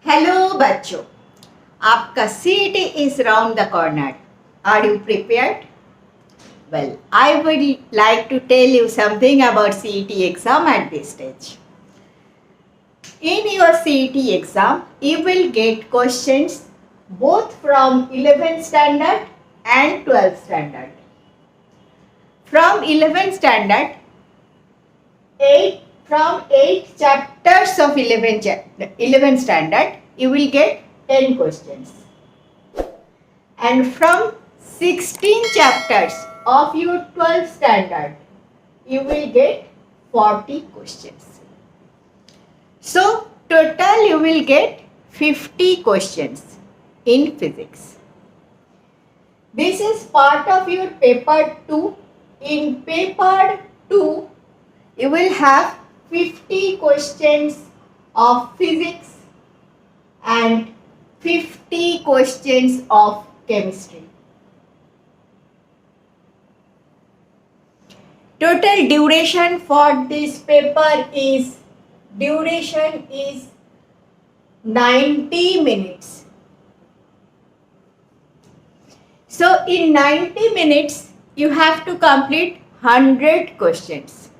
Hello बच्चों, आपका CET is round the corner. Are you prepared? Well, I would like to tell you something about CET exam at this stage. In your CET exam, you will get questions both from 11th standard and 12th standard. From 11th standard, 8 chapters of 11th standard, you will get 10 questions. And from 16 chapters of your 12th standard, you will get 40 questions. So, total you will get 50 questions in physics. This is part of your paper 2. In paper 2, you will have 50 questions of physics and 50 questions of chemistry. Total duration for this paper is 90 minutes. So in 90 minutes, you have to complete 100 questions.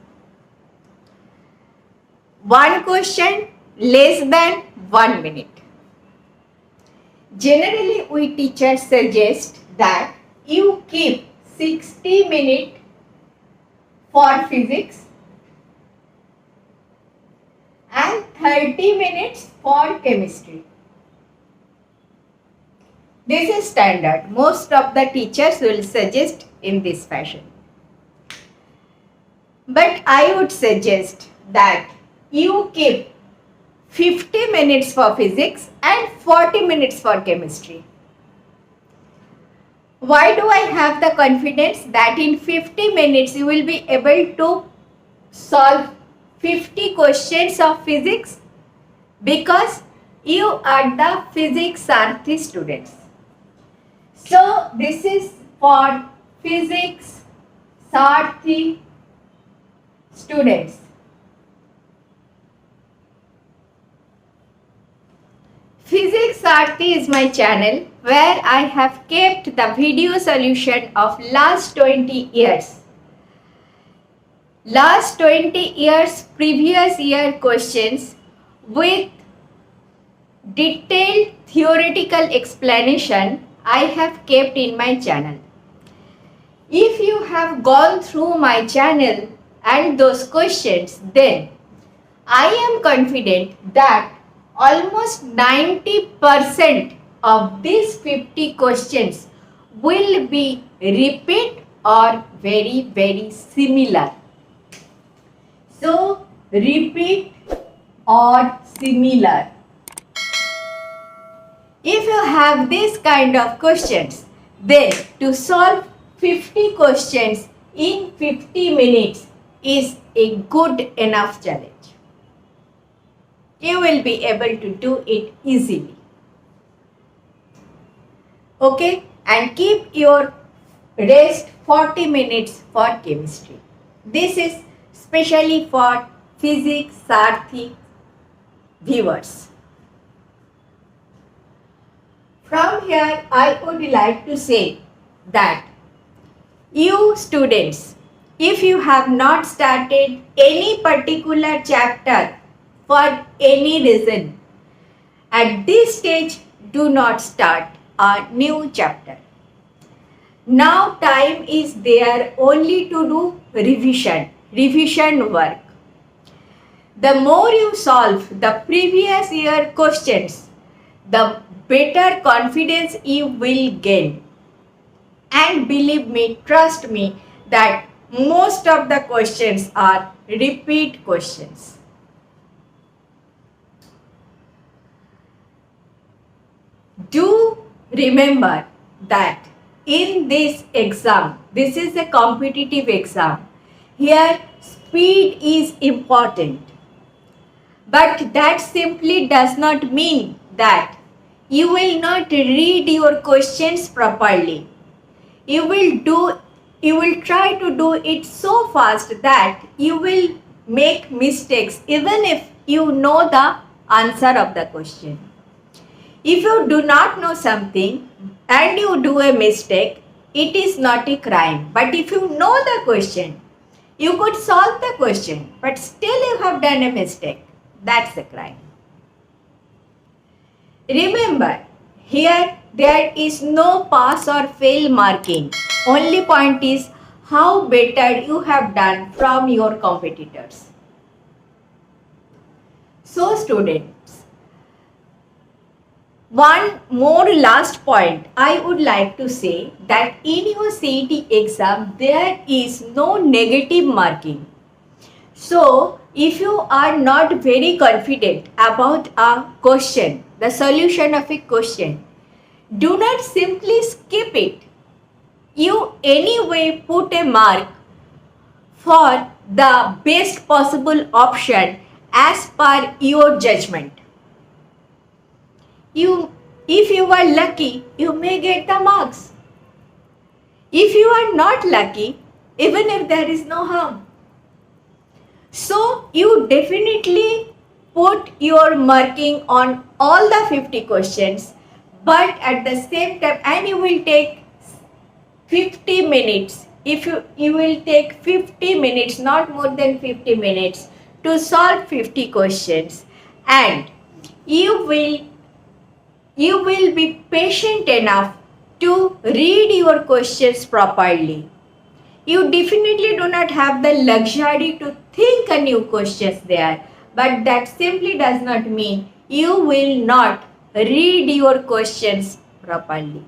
One question less than 1 minute. Generally, we teachers suggest that you keep 60 minutes for physics and 30 minutes for chemistry. This is standard. Most of the teachers will suggest in this fashion. But I would suggest that you keep 50 minutes for physics and 40 minutes for chemistry. Why do I have the confidence that in 50 minutes you will be able to solve 50 questions of physics? Because you are the phiysics Sarathi students. So this is for phiysics Sarathi students. phiysics Sarathi is my channel where I have kept the video solution of last 20 years. Last 20 years previous year questions with detailed theoretical explanation I have kept in my channel. If you have gone through my channel and those questions, then I am confident that almost 90% of these 50 questions will be repeat or very similar. So, repeat or similar. If you have this kind of questions, then to solve 50 questions in 50 minutes is a good enough challenge. You will be able to do it easily. Okay, and keep your rest 40 minutes for chemistry. This is specially for phiysics Sarathi viewers. From here, I would like to say that you students, if you have not started any particular chapter for any reason, at this stage, do not start a new chapter. Now time is there only to do revision work. The more you solve the previous year questions, the better confidence you will gain. And believe me, trust me, that most of the questions are repeat questions. Do remember that in this exam, this is a competitive exam. Here, speed is important. But that simply does not mean that you will not read your questions properly. You will try to do it so fast that you will make mistakes even if you know the answer of the question. If you do not know something and you do a mistake, it is not a crime. But if you know the question, you could solve the question, but still you have done a mistake, that's a crime. Remember, here there is no pass or fail marking. Only point is how better you have done from your competitors. So students, one more last point I would like to say that in your CET exam there is no negative marking. So if you are not very confident about a question, the solution of a question, do not simply skip it. You anyway put a mark for the best possible option as per your judgment. If you are lucky, you may get the marks. If you are not lucky, even if there is no harm. So you definitely put your marking on all the 50 questions, but at the same time, and you will take 50 minutes. If you will take 50 minutes, not more than 50 minutes to solve 50 questions, and you will be patient enough to read your questions properly. You definitely do not have the luxury to think a new questions there, but that simply does not mean you will not read your questions properly.